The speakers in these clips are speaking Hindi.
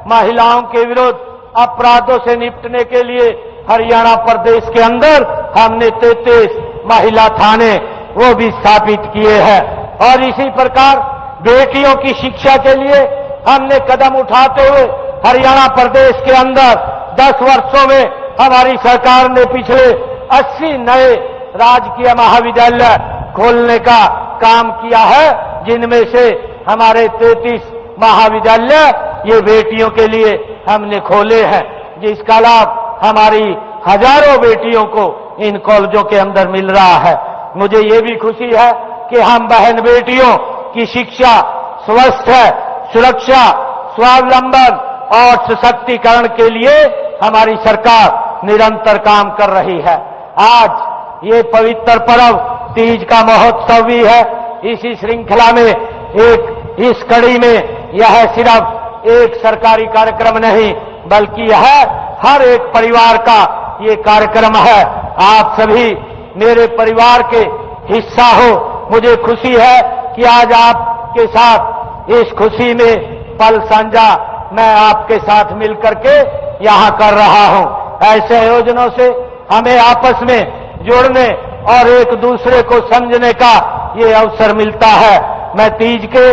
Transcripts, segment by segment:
महिलाओं के विरुद्ध अपराधों से निपटने के लिए हरियाणा प्रदेश के अंदर हमने 33 महिला थाने वो भी स्थापित किए हैं। और इसी प्रकार बेटियों की शिक्षा के लिए हमने कदम उठाते हुए हरियाणा प्रदेश के अंदर 10 वर्षों में हमारी सरकार ने पिछले 80 नए राजकीय महाविद्यालय खोलने का काम किया है, जिनमें से हमारे 33 महाविद्यालय ये बेटियों के लिए हमने खोले हैं, जिसका लाभ हमारी हजारों बेटियों को इन कॉलेजों के अंदर मिल रहा है। मुझे ये भी खुशी है कि हम बहन बेटियों की शिक्षा, स्वास्थ्य, सुरक्षा, स्वावलंबन और सशक्तिकरण के लिए हमारी सरकार निरंतर काम कर रही है। आज ये पवित्र पर्व तीज का महोत्सव भी है। इसी श्रृंखला में इस कड़ी में यह सिर्फ एक सरकारी कार्यक्रम नहीं, बल्कि यह हर एक परिवार का ये कार्यक्रम है। आप सभी मेरे परिवार के हिस्सा हो। मुझे खुशी है कि आज आपके साथ इस खुशी में पल साझा मैं आपके साथ मिलकर के यहां कर रहा हूं। ऐसे आयोजनों से हमें आपस में जुड़ने और एक दूसरे को समझने का ये अवसर मिलता है। मैं तीज के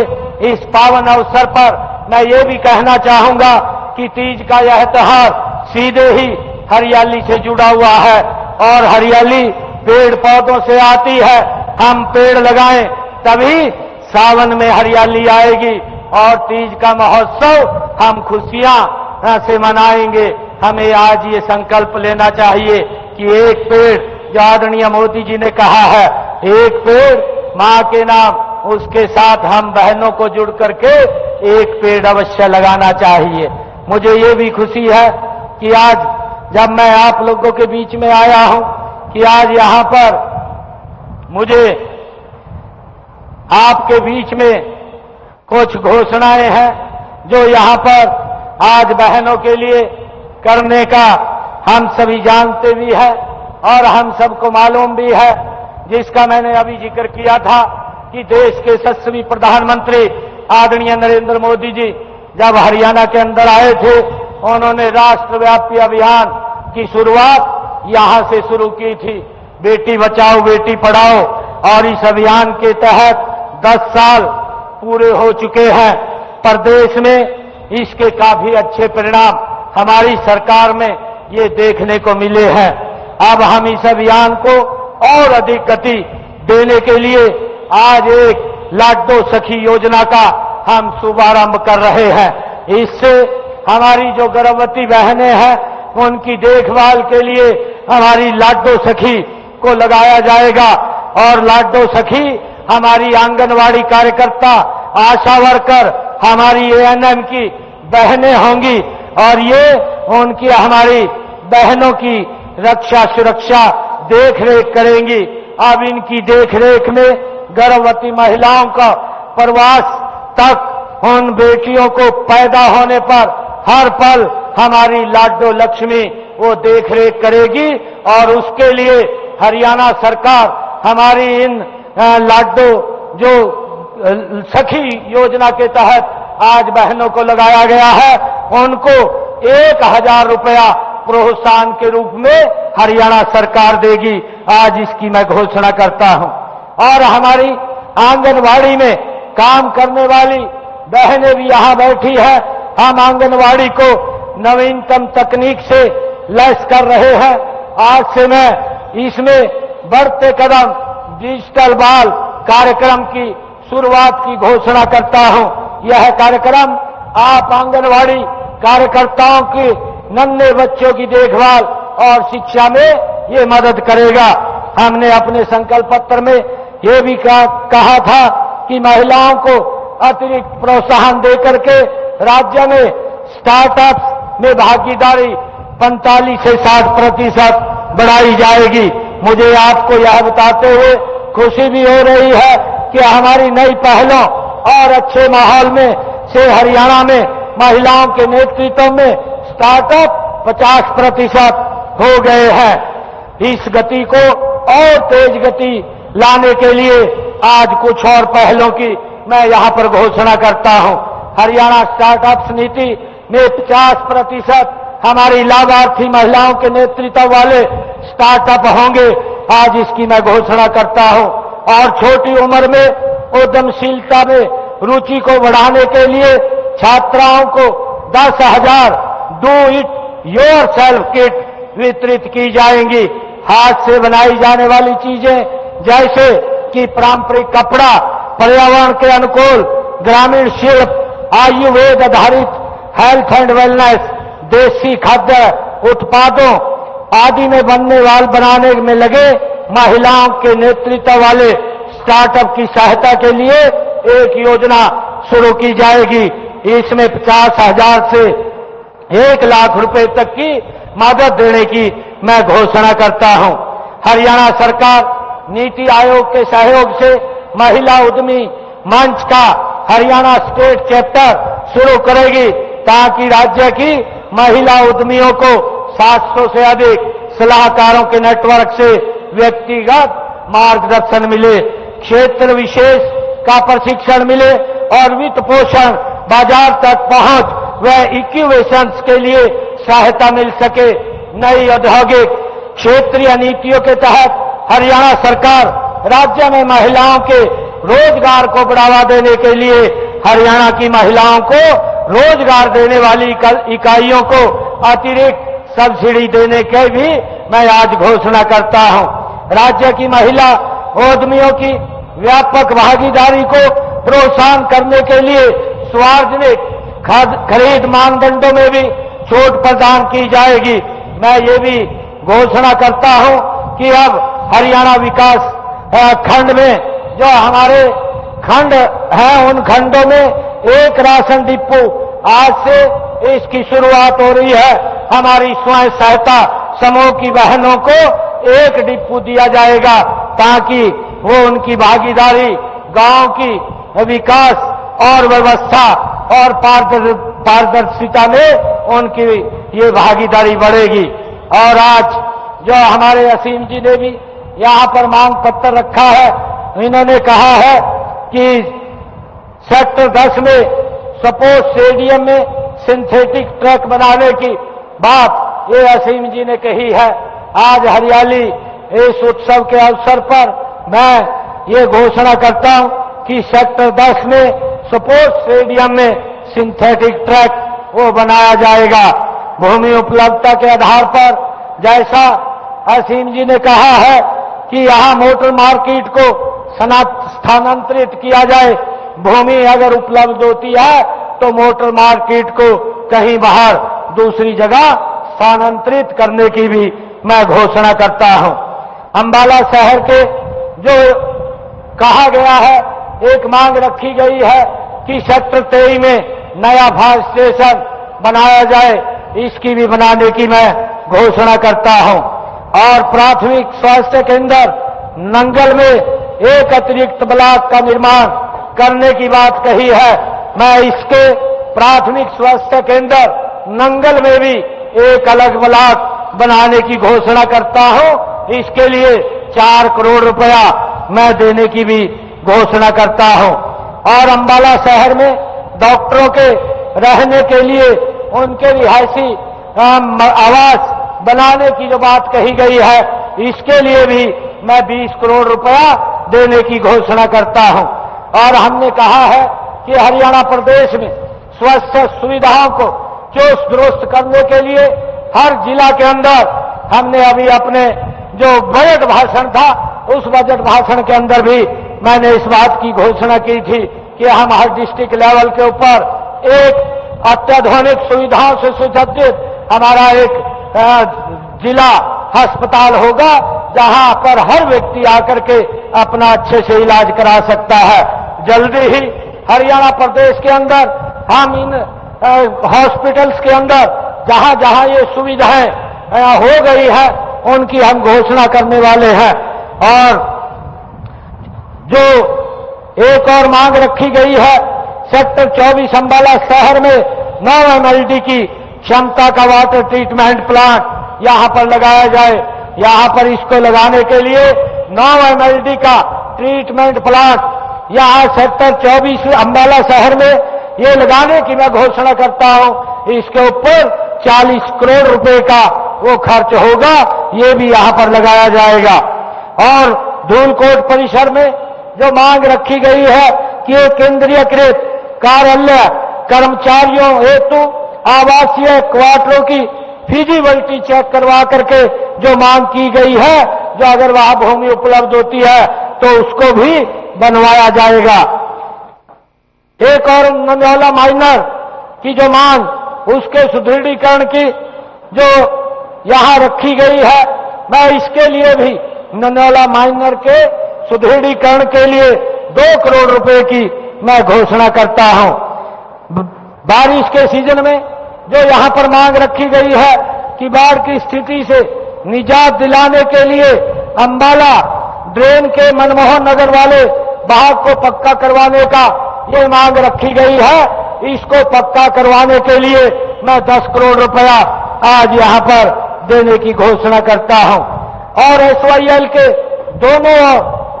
इस पावन अवसर पर मैं ये भी कहना चाहूंगा कि तीज का यह त्योहार सीधे ही हरियाली से जुड़ा हुआ है और हरियाली पेड़ पौधों से आती है। हम पेड़ लगाएं तभी सावन में हरियाली आएगी और तीज का महोत्सव हम खुशियां से मनाएंगे। हमें आज ये संकल्प लेना चाहिए कि एक पेड़, जो आदरणीय मोदी जी ने कहा है, एक पेड़ मां के नाम, उसके साथ हम बहनों को जुड़ करके एक पेड़ अवश्य लगाना चाहिए। मुझे ये भी खुशी है कि आज जब मैं आप लोगों के बीच में आया हूं कि आज यहां पर मुझे आपके बीच में कुछ घोषणाएं हैं जो यहां पर आज बहनों के लिए करने का हम सभी जानते भी हैं और हम सबको मालूम भी है, जिसका मैंने अभी जिक्र किया था कि देश के यशस्वी प्रधानमंत्री आदरणीय नरेंद्र मोदी जी जब हरियाणा के अंदर आए थे, उन्होंने राष्ट्रव्यापी अभियान की शुरुआत यहां से शुरू की थी, बेटी बचाओ बेटी पढ़ाओ। और इस अभियान के तहत 10 साल पूरे हो चुके हैं। प्रदेश में इसके काफी अच्छे परिणाम हमारी सरकार में ये देखने को मिले हैं। अब हम इस अभियान को और अधिक गति देने के लिए आज एक लाडो सखी योजना का हम शुभारंभ कर रहे हैं। इससे हमारी जो गर्भवती बहनें हैं उनकी देखभाल के लिए हमारी लाडो सखी को लगाया जाएगा और लाडो सखी हमारी आंगनवाड़ी कार्यकर्ता, आशा वर्कर, हमारी एएनएम की बहनें होंगी और ये उनकी हमारी बहनों की रक्षा सुरक्षा देखरेख करेंगी। अब इनकी देखरेख में गर्भवती महिलाओं का प्रवास तक उन बेटियों को पैदा होने पर हर पल हमारी लाडो लक्ष्मी वो देखरेख करेगी और उसके लिए हरियाणा सरकार हमारी इन लाडो जो सखी योजना के तहत आज बहनों को लगाया गया है, उनको 1000 रुपया प्रोत्साहन के रूप में हरियाणा सरकार देगी। आज इसकी मैं घोषणा करता हूं। और हमारी आंगनवाड़ी में काम करने वाली बहनें भी यहां बैठी है। हम आंगनवाड़ी को नवीनतम तकनीक से लैस कर रहे हैं। आज से मैं इसमें बढ़ते कदम डिजिटल बाल कार्यक्रम की शुरुआत की घोषणा करता हूं। यह कार्यक्रम आप आंगनवाड़ी कार्यकर्ताओं के नन्हे बच्चों की देखभाल और शिक्षा में ये मदद करेगा। हमने अपने संकल्प पत्र में ये भी कहा था कि महिलाओं को अतिरिक्त प्रोत्साहन देकर के राज्य में स्टार्टअप्स में भागीदारी 45 से 60% बढ़ाई जाएगी। मुझे आपको यह बताते हुए खुशी भी हो रही है कि हमारी नई पहलों और अच्छे माहौल में से हरियाणा में महिलाओं के नेतृत्व में स्टार्टअप 50% हो गए हैं। इस गति को और तेज गति लाने के लिए आज कुछ और पहलों की मैं यहां पर घोषणा करता हूं। हरियाणा स्टार्टअप्स नीति में 50% हमारी लाभार्थी महिलाओं के नेतृत्व वाले स्टार्टअप होंगे। आज इसकी मैं घोषणा करता हूं। और छोटी उम्र में उद्यमशीलता में रुचि को बढ़ाने के लिए छात्राओं को 10,000 do it your self kit वितरित की जाएंगी। हाथ से बनाई जाने वाली चीजें जैसे कि पारंपरिक कपड़ा, पर्यावरण के अनुकूल ग्रामीण शिल्प, आयुर्वेद आधारित हेल्थ एंड वेलनेस, देसी खाद्य उत्पादों आदि में बनाने में लगे महिलाओं के नेतृत्व वाले स्टार्टअप की सहायता के लिए एक योजना शुरू की जाएगी। इसमें 50,000 से 1 लाख रुपए तक की मदद देने की मैं घोषणा करता हूं। हरियाणा सरकार नीति आयोग के सहयोग से महिला उद्यमी मंच का हरियाणा स्टेट चैप्टर शुरू करेगी ताकि राज्य की महिला उद्यमियों को 700 से अधिक सलाहकारों के नेटवर्क से व्यक्तिगत मार्गदर्शन मिले, क्षेत्र विशेष का प्रशिक्षण मिले और वित्त पोषण, बाजार तक पहुंच व इक्यूवेशंस के लिए सहायता मिल सके। नई औद्योगिक क्षेत्रीय नीतियों के तहत हरियाणा सरकार राज्य में महिलाओं के रोजगार को बढ़ावा देने के लिए हरियाणा की महिलाओं को रोजगार देने वाली इकाइयों को अतिरिक्त सब्सिडी देने के भी मैं आज घोषणा करता हूं। राज्य की महिला उद्यमियों की व्यापक भागीदारी को प्रोत्साहन करने के लिए सार्वजनिक खरीद मानदंडों में भी छूट प्रदान की जाएगी। मैं ये भी घोषणा करता हूं कि अब हरियाणा विकास खंड में जो हमारे खंड हैं उन खंडों में एक राशन डिपो आज से इसकी शुरुआत हो रही है। हमारी स्वयं सहायता समूह की बहनों को एक डिपो दिया जाएगा ताकि वो उनकी भागीदारी गांव की विकास और व्यवस्था और पारदर्शिता में उनकी ये भागीदारी बढ़ेगी। और आज जो हमारे असीम जी ने भी यहाँ पर मांग पत्र रखा है, इन्होंने कहा है कि सेक्टर 10 में स्पोर्ट्स स्टेडियम में सिंथेटिक ट्रैक बनाने की बात ये असीम जी ने कही है। आज हरियाली इस उत्सव के अवसर पर मैं ये घोषणा करता हूं कि सेक्टर 10 में स्पोर्ट्स स्टेडियम में सिंथेटिक ट्रैक वो बनाया जाएगा। भूमि उपलब्धता के आधार पर जैसा असीम जी ने कहा है कि यहां मोटर मार्केट को स्थानांतरित किया जाए। भूमि अगर उपलब्ध होती है तो मोटर मार्केट को कहीं बाहर दूसरी जगह स्थानांतरित करने की भी मैं घोषणा करता हूं। अंबाला शहर के जो कहा गया है, एक मांग रखी गई है कि सेक्टर 23 में नया फायर स्टेशन बनाया जाए, इसकी भी बनाने की मैं घोषणा करता हूं। और प्राथमिक स्वास्थ्य केंद्र नंगल में एक अतिरिक्त ब्लॉक का निर्माण करने की बात कही है। मैं इसके प्राथमिक स्वास्थ्य केंद्र नंगल में भी एक अलग ब्लॉक बनाने की घोषणा करता हूं। इसके लिए 4 करोड़ रुपया मैं देने की भी घोषणा करता हूं। और अंबाला शहर में डॉक्टरों के रहने के लिए उनके रिहायशी आवास बनाने की जो बात कही गई है, इसके लिए भी मैं 20 करोड़ रुपया देने की घोषणा करता हूं। और हमने कहा है कि हरियाणा प्रदेश में स्वास्थ्य सुविधाओं को चुस्त दुरुस्त करने के लिए हर जिला के अंदर हमने अभी अपने जो बजट भाषण था उस बजट भाषण के अंदर भी मैंने इस बात की घोषणा की थी कि हम हर डिस्ट्रिक्ट लेवल के ऊपर एक अत्याधुनिक सुविधाओं से सुसज्जित हमारा एक जिला अस्पताल होगा जहां पर हर व्यक्ति आकर के अपना अच्छे से इलाज करा सकता है। जल्दी ही हरियाणा प्रदेश के अंदर हम इन हॉस्पिटल्स के अंदर जहां जहां ये सुविधाएं हो गई है उनकी हम घोषणा करने वाले हैं। और जो एक और मांग रखी गई है, सेक्टर 24 अंबाला शहर में 9 MLD की क्षमता का वाटर ट्रीटमेंट प्लांट यहां पर लगाया जाए। यहां पर इसको लगाने के लिए 9 MLD का ट्रीटमेंट प्लांट यहां सेक्टर 24 अंबाला शहर में ये लगाने की मैं घोषणा करता हूं। इसके ऊपर 40 करोड़ रुपए का वो खर्च होगा, ये भी यहां पर लगाया जाएगा। और धूलकोट परिसर में जो मांग रखी गई है कि ये केंद्रीयकृत कार्यालय कर्मचारियों हेतु आवासीय क्वार्टरों की फिजिबिलिटी चेक करवा करके जो मांग की गई है, जो अगर वहां भूमि उपलब्ध होती है तो उसको भी बनवाया जाएगा। एक और नंदौला माइनर की जो मांग, उसके सुदृढ़ीकरण की जो यहां रखी गई है, मैं इसके लिए भी नंदौला माइनर के सुदृढ़ीकरण के लिए 2 करोड़ रुपए की मैं घोषणा करता हूं। बारिश के सीजन में जो यहां पर मांग रखी गई है कि बाढ़ की स्थिति से निजात दिलाने के लिए अंबाला ड्रेन के मनमोहन नगर वाले भाग को पक्का करवाने का ये मांग रखी गई है। इसको पक्का करवाने के लिए मैं 10 करोड़ रुपया आज यहां पर देने की घोषणा करता हूं। और SYL के दोनों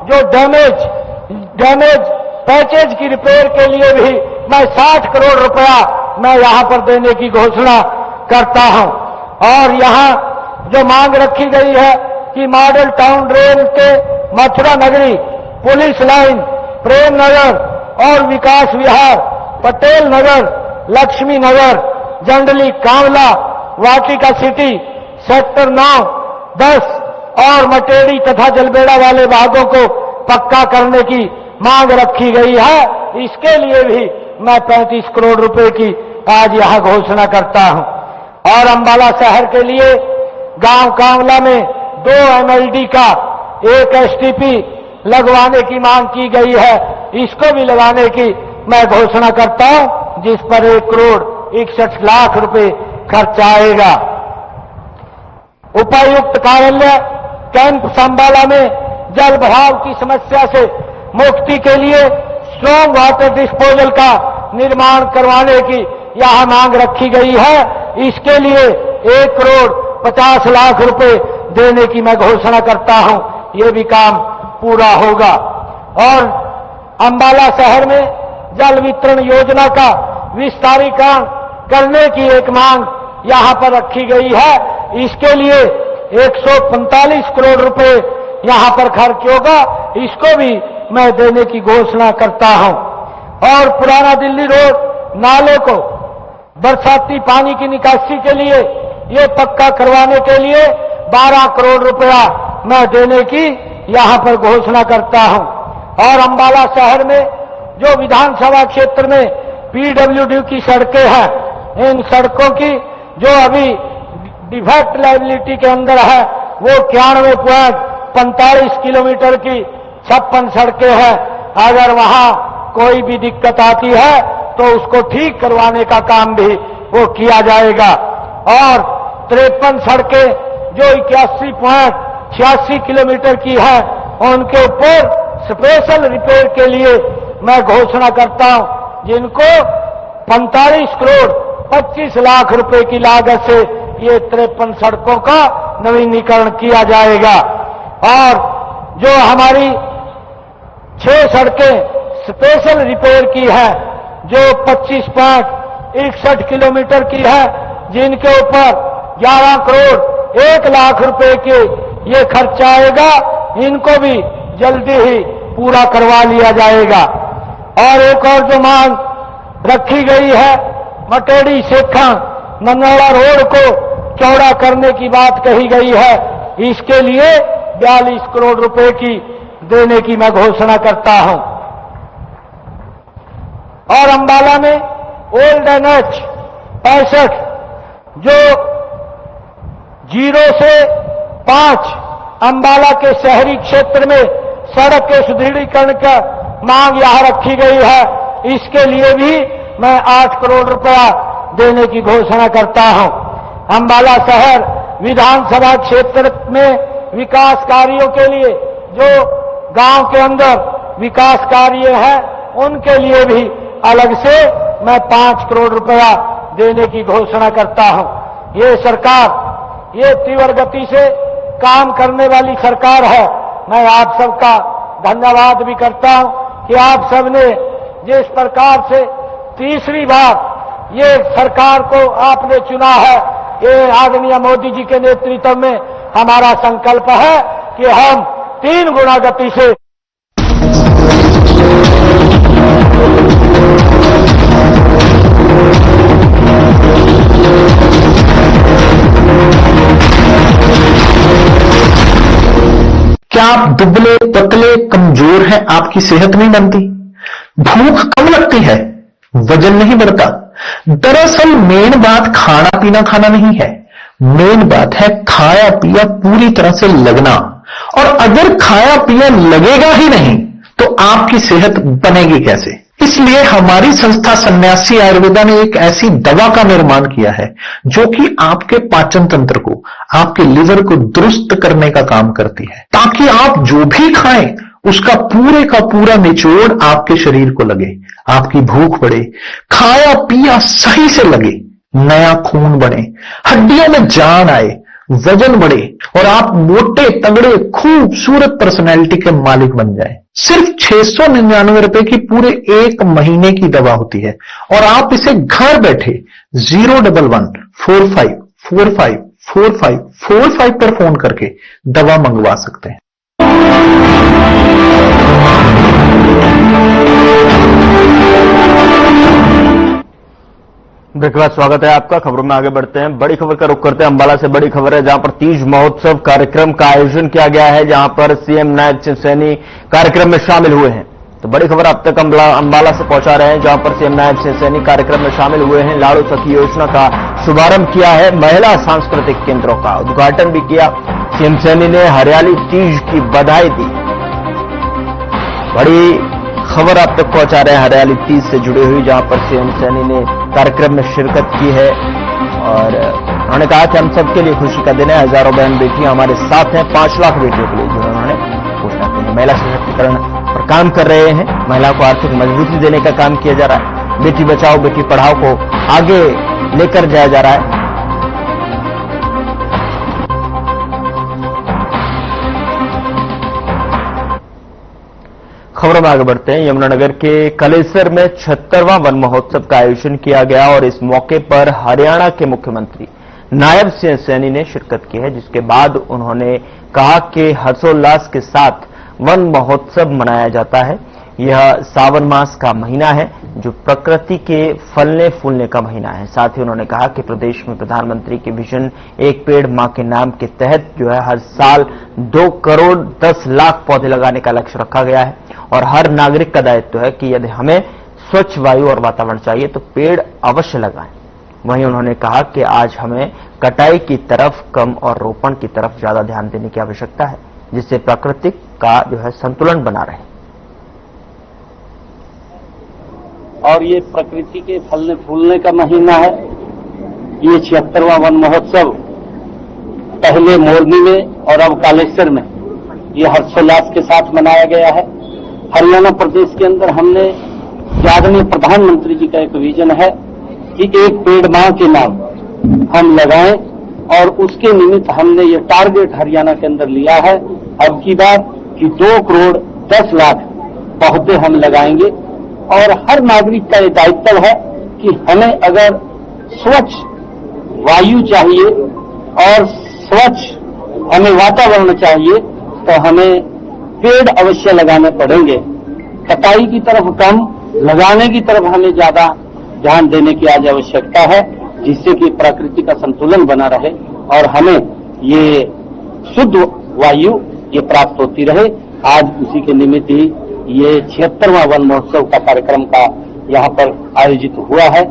जो डैमेज पैचेज की रिपेयर के लिए भी मैं 60 करोड़ रुपया मैं यहां पर देने की घोषणा करता हूं। और यहां जो मांग रखी गई है कि मॉडल टाउन रेल के मथुरा नगरी, पुलिस लाइन, प्रेम नगर और विकास विहार, पटेल नगर, लक्ष्मी नगर, जंडली, कांवला, वाटिका सिटी, सेक्टर 9, 10 और मटेड़ी तथा जलबेड़ा वाले भागों को पक्का करने की मांग रखी गई है। इसके लिए भी मैं 35 करोड़ रुपए की आज यहां घोषणा करता हूं। और अंबाला शहर के लिए गांव कांवला में 2 MLD का 1 STP लगवाने की मांग की गई है। इसको भी लगाने की मैं घोषणा करता हूं, जिस पर 1 करोड़ 61 लाख रुपए खर्च आएगा। उपायुक्त कार्यालय कैंप अंबाला में जल भराव की समस्या से मुक्ति के लिए स्ट्रॉन्ग वाटर डिस्पोजल का निर्माण करवाने की यहां मांग रखी गई है। इसके लिए 1 करोड़ 50 लाख रुपए देने की मैं घोषणा करता हूं। ये भी काम पूरा होगा। और अंबाला शहर में जल वितरण योजना का विस्तारीकरण करने की एक मांग यहां पर रखी गई है। इसके लिए 145 करोड़ रुपए यहां पर खर्च होगा। इसको भी मैं देने की घोषणा करता हूं। और पुराना दिल्ली रोड नाले को बरसाती पानी की निकासी के लिए ये पक्का करवाने के लिए 12 करोड़ रुपया मैं देने की यहां पर घोषणा करता हूं। और अंबाला शहर में जो विधानसभा क्षेत्र में PWD की सड़कें हैं, इन सड़कों की जो अभी डिफेक्ट लायबिलिटी के अंदर है, वो 91.45 किलोमीटर की 56 सड़कें हैं। अगर वहां कोई भी दिक्कत आती है तो उसको ठीक करवाने का काम भी वो किया जाएगा। और 53 सड़कें जो 81.86 किलोमीटर की है, उनके ऊपर स्पेशल रिपेयर के लिए मैं घोषणा करता हूं, जिनको 45 करोड़ 25 लाख रुपए की लागत से ये 53 सड़कों का नवीनीकरण किया जाएगा। और जो हमारी 6 सड़कें स्पेशल रिपेयर की है, जो 25.61 किलोमीटर की है, जिनके ऊपर 11 करोड़ 1 लाख रुपए के ये खर्च आएगा, इनको भी जल्दी ही पूरा करवा लिया जाएगा। और एक और जो मांग रखी गई है, मटेड़ी सेखा नंदौड़ा रोड को चौड़ा करने की बात कही गई है। इसके लिए 42 करोड़ रुपए की देने की मैं घोषणा करता हूं। और अंबाला में ओल्ड NH 65 जो 0 से 5 अंबाला के शहरी क्षेत्र में सड़क के सुदृढ़ीकरण का मांग यहां रखी गई है। इसके लिए भी मैं 8 करोड़ रुपया देने की घोषणा करता हूं। अंबाला शहर विधानसभा क्षेत्र में विकास कार्यों के लिए जो गांव के अंदर विकास कार्य है, उनके लिए भी अलग से मैं 5 करोड़ रुपया देने की घोषणा करता हूं। ये सरकार ये तीव्र गति से काम करने वाली सरकार है। मैं आप सबका धन्यवाद भी करता हूं कि आप सबने जिस प्रकार से तीसरी बार ये सरकार को आपने चुना है। ये आदरणीय मोदी जी के नेतृत्व में हमारा संकल्प है कि हम 3 गुना गति से क्या आप दुबले पतले कमजोर हैं? आपकी सेहत नहीं बनती, भूख कम लगती है, वजन नहीं बढ़ता। दरअसल मेन बात खाना नहीं है, मेन बात है खाया पिया पूरी तरह से लगना। और अगर खाया पिया लगेगा ही नहीं तो आपकी सेहत बनेगी कैसे? इसलिए हमारी संस्था सन्यासी आयुर्वेदा ने एक ऐसी दवा का निर्माण किया है जो कि आपके पाचन तंत्र को, आपके लिवर को दुरुस्त करने का काम करती है, ताकि आप जो भी खाएं उसका पूरे का पूरा निचोड़ आपके शरीर को लगे, आपकी भूख बढ़े, खाया पिया सही से लगे, नया खून बने, हड्डियों में जान आए, वजन बढ़े और आप मोटे तगड़े खूबसूरत पर्सनैलिटी के मालिक बन जाए। सिर्फ 699 रुपए की पूरे 1 महीने की दवा होती है और आप इसे घर बैठे 01145454545 पर फोन करके दवा मंगवा सकते हैं। ब्रेक के बाद स्वागत है आपका। खबरों में आगे बढ़ते हैं। बड़ी खबर का रुख करते हैं। अंबाला से बड़ी खबर है, जहां पर तीज महोत्सव कार्यक्रम का आयोजन किया गया है, जहां पर सीएम नायब सिंह सैनी कार्यक्रम में शामिल हुए हैं। तो बड़ी खबर अब तक अंबाला से पहुंचा रहे हैं, जहां पर सीएम नायब सिंह सैनी कार्यक्रम में शामिल हुए हैं। लाड़ू सखी योजना का शुभारंभ किया है, महिला सांस्कृतिक केंद्रों का उद्घाटन भी किया। सीएम सैनी ने हरियाली तीज की बधाई दी। बड़ी खबर आप तक पहुंचा रहे हैं हरियाली तीज से जुड़ी हुई, जहां पर सीएम सैनी ने कार्यक्रम में शिरकत की है और उन्होंने कहा कि हम सबके लिए खुशी का दिन है। हजारों बहन बेटियां हमारे साथ हैं, 5 लाख बेटियों के लिए जो उन्होंने घोषणा की है। महिला सशक्तिकरण पर काम कर रहे हैं, महिला को आर्थिक मजबूती देने का काम किया जा रहा है। बेटी बचाओ बेटी पढ़ाओ को आगे लेकर जाया जा रहा है। खबरों में आगे बढ़ते हैं। यमुनानगर के कलेसर में 76वां वन महोत्सव का आयोजन किया गया और इस मौके पर हरियाणा के मुख्यमंत्री नायब सिंह सैनी ने शिरकत की है, जिसके बाद उन्होंने कहा कि हर्षोल्लास के साथ वन महोत्सव मनाया जाता है। यह सावन मास का महीना है जो प्रकृति के फलने फूलने का महीना है। साथ ही उन्होंने कहा कि प्रदेश में प्रधानमंत्री के विजन एक पेड़ मां के नाम के तहत जो है हर साल 2 करोड़ 10 लाख पौधे लगाने का लक्ष्य रखा गया है और हर नागरिक का दायित्व है कि यदि हमें स्वच्छ वायु और वातावरण चाहिए तो पेड़ अवश्य लगाएं। वहीं उन्होंने कहा कि आज हमें कटाई की तरफ कम और रोपण की तरफ ज्यादा ध्यान देने की आवश्यकता है, जिससे प्रकृति का जो है संतुलन बना रहे। और ये प्रकृति के फलने फूलने का महीना है। ये 76वां वन महोत्सव पहले मोरनी में और अब कालेश्वर में ये हर्षोल्लास के साथ मनाया गया है। हरियाणा प्रदेश के अंदर हमने आदरणीय प्रधानमंत्री जी का एक विजन है कि एक पेड़ मां के नाम हम लगाएं और उसके निमित्त हमने ये टारगेट हरियाणा के अंदर लिया है अब की बार कि 2 करोड़ 10 लाख पौधे हम लगाएंगे। और हर नागरिक का ये दायित्व है कि हमें अगर स्वच्छ वायु चाहिए और स्वच्छ हमें वातावरण चाहिए तो हमें पेड़ अवश्य लगाने पड़ेंगे। कटाई की तरफ कम, लगाने की तरफ हमें ज्यादा ध्यान देने की आज आवश्यकता है, जिससे कि प्रकृति का संतुलन बना रहे और हमें ये शुद्ध वायु ये प्राप्त होती रहे। आज उसी के निमित्त ही ये 76वां वन महोत्सव का कार्यक्रम का यहाँ पर आयोजित हुआ है।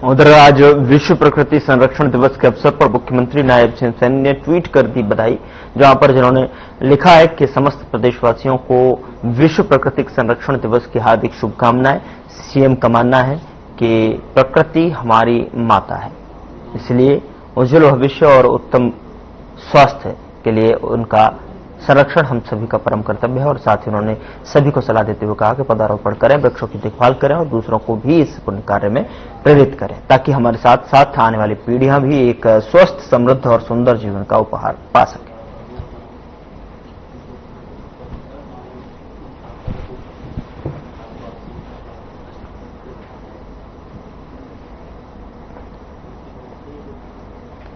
उधर आज विश्व प्रकृति संरक्षण दिवस के अवसर पर मुख्यमंत्री नायब सिंह सैनी ने ट्वीट कर दी बधाई, जहां पर जिन्होंने लिखा है कि समस्त प्रदेशवासियों को विश्व प्राकृतिक संरक्षण दिवस की हार्दिक शुभकामनाएं। सीएम का मानना है कि प्रकृति हमारी माता है, इसलिए उज्जवल भविष्य और उत्तम स्वास्थ्य के लिए उनका संरक्षण हम सभी का परम कर्तव्य है। और साथ ही उन्होंने सभी को सलाह देते हुए कहा कि पौधारोपण करें, वृक्षों की देखभाल करें और दूसरों को भी इस पुण्य कार्य में प्रेरित करें, ताकि हमारे साथ साथ आने वाली पीढ़ियां भी एक स्वस्थ, समृद्ध और सुंदर जीवन का उपहार पा सकें।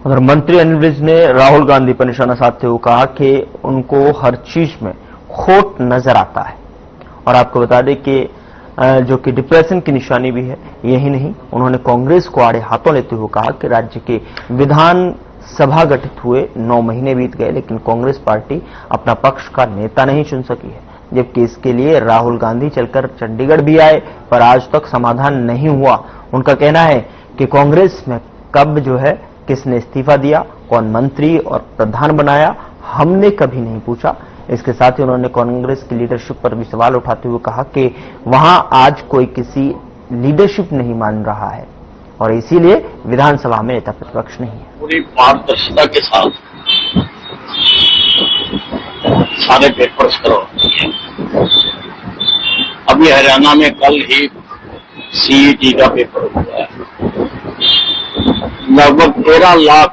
उधर मंत्री अनिल विज ने राहुल गांधी पर निशाना साधते हुए कहा कि उनको हर चीज में खोट नजर आता है। और आपको बता दें कि जो कि डिप्रेशन की निशानी भी है, यही नहीं, उन्होंने कांग्रेस को आड़े हाथों लेते हुए कहा कि राज्य के विधान सभा गठित हुए 9 महीने बीत गए, लेकिन कांग्रेस पार्टी अपना पक्ष का नेता नहीं चुन सकी है, जबकि इसके लिए राहुल गांधी चलकर चंडीगढ़ भी आए, पर आज तक समाधान नहीं हुआ। उनका कहना है कि कांग्रेस में कब जो है किसने इस्तीफा दिया, कौन मंत्री और प्रधान बनाया, हमने कभी नहीं पूछा। इसके साथ ही उन्होंने कांग्रेस की लीडरशिप पर भी सवाल उठाते हुए कहा कि वहां आज कोई किसी लीडरशिप नहीं मान रहा है और इसीलिए विधानसभा में नेता प्रतिपक्ष नहीं है। पूरी पारदर्शिता के साथ सारे पेपर्स करवाए। अभी हरियाणा में कल ही सीईटी का पेपर हुआ है, लगभग 13 लाख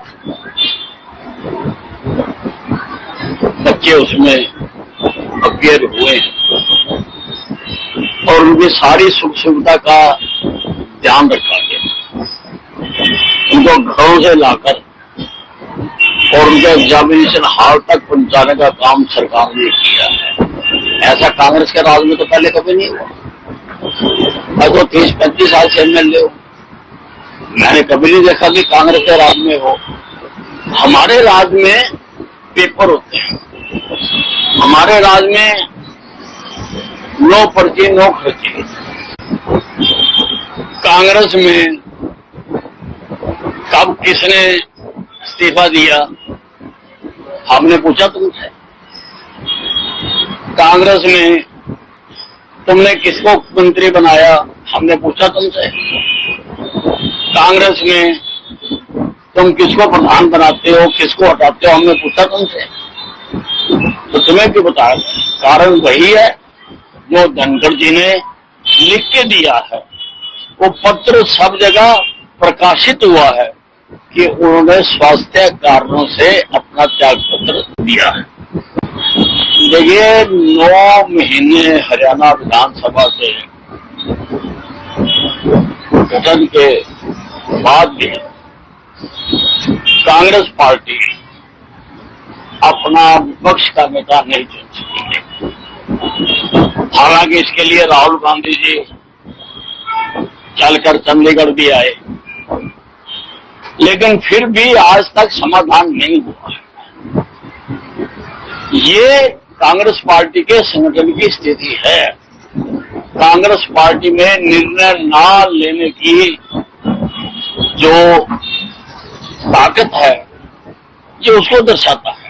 बच्चे उसमें अपियर हुए हैं और उनकी सारी सुख सुविधा का ध्यान रखा गया। उनको घरों से लाकर और उनके एग्जामिनेशन हॉल तक पहुंचाने का काम सरकार ने किया है। ऐसा कांग्रेस के राज में तो पहले कभी नहीं हुआ। मैं तो 30-35 साल से एमएलए हूं, मैंने कभी नहीं देखा कि कांग्रेस के राज में हो। हमारे राज में पेपर होते हैं, हमारे राज में नो पर्ची नो खर्ची। कांग्रेस में कब किसने इस्तीफा दिया हमने पूछा तुमसे? कांग्रेस में तुमने किसको मंत्री बनाया हमने पूछा तुमसे? कांग्रेस में तुम किसको प्रधान बनाते हो, किसको हटाते हो, हमने पूछा तुमसे? तो तुम्हें क्यों बताया? कारण वही है जो धनखड़ जी ने लिख के दिया है। वो पत्र सब जगह प्रकाशित हुआ है कि उन्होंने स्वास्थ्य कारणों से अपना त्याग पत्र दिया है। देखिए, 9 महीने हरियाणा विधानसभा के गठन के बाद भी कांग्रेस पार्टी अपना विपक्ष का नेता नहीं चुन सकी है। हालांकि इसके लिए राहुल गांधी जी चलकर चंडीगढ़ भी आए, लेकिन फिर भी आज तक समाधान नहीं हुआ है। ये कांग्रेस पार्टी के संगठन की स्थिति है। कांग्रेस पार्टी में निर्णय ना लेने की जो ताकत है, ये उसको दर्शाता है।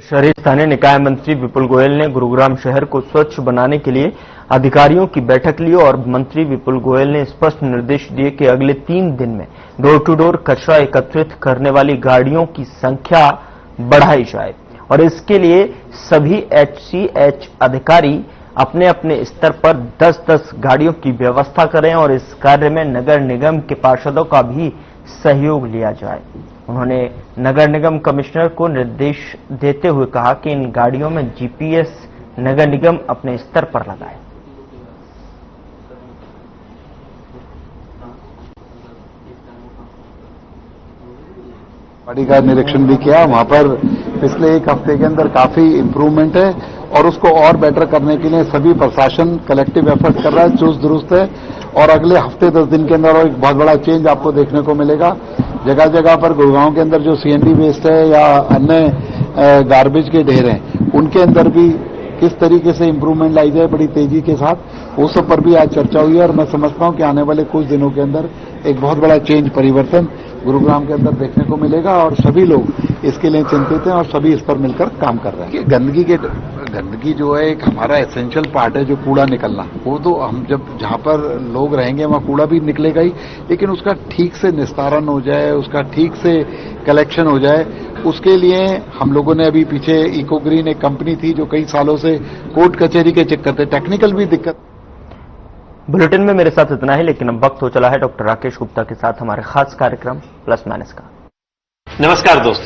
शहरी स्थानीय निकाय मंत्री विपुल गोयल ने गुरुग्राम शहर को स्वच्छ बनाने के लिए अधिकारियों की बैठक ली और मंत्री विपुल गोयल ने स्पष्ट निर्देश दिए कि अगले 3 दिन में डोर टू डोर कचरा एकत्रित करने वाली गाड़ियों की संख्या बढ़ाई जाए और इसके लिए सभी एचसीएच अधिकारी अपने अपने स्तर पर 10-10 गाड़ियों की व्यवस्था करें और इस कार्य में नगर निगम के पार्षदों का भी सहयोग लिया जाए। उन्होंने नगर निगम कमिश्नर को निर्देश देते हुए कहा कि इन गाड़ियों में जीपीएस नगर निगम अपने स्तर पर लगाए। गाड़ी का निरीक्षण भी किया। वहां पर पिछले 1 हफ्ते के अंदर काफी इम्प्रूवमेंट है और उसको और बेटर करने के लिए सभी प्रशासन कलेक्टिव एफर्ट कर रहा है, चुस्त दुरुस्त है और अगले हफ्ते 10 दिन के अंदर एक बहुत बड़ा चेंज आपको देखने को मिलेगा। जगह जगह पर गुड़गांव के अंदर जो सीएनडी वेस्ट है या अन्य गार्बेज के ढेर हैं, उनके अंदर भी किस तरीके से इम्प्रूवमेंट लाई जाए बड़ी तेजी के साथ, वो सब पर भी आज चर्चा हुई है और मैं समझता हूं कि आने वाले कुछ दिनों के अंदर एक बहुत बड़ा चेंज, परिवर्तन गुरुग्राम के अंदर देखने को मिलेगा और सभी लोग इसके लिए चिंतित हैं और सभी इस पर मिलकर काम कर रहे हैं। गंदगी जो है एक हमारा एसेंशियल पार्ट है, जो कूड़ा निकलना, वो तो हम जब जहां पर लोग रहेंगे वहां कूड़ा भी निकलेगा ही, लेकिन उसका ठीक से निस्तारण हो जाए, उसका ठीक से कलेक्शन हो जाए, उसके लिए हम लोगों ने अभी पीछे इको ग्रीन एक कंपनी थी जो कई सालों से कोर्ट कचहरी के चक्कर थे, टेक्निकल भी दिक्कत। बुलेटिन में मेरे साथ इतना ही, लेकिन अब वक्त हो चला है डॉक्टर राकेश गुप्ता के साथ हमारे खास कार्यक्रम प्लस माइनस का। नमस्कार दोस्तों,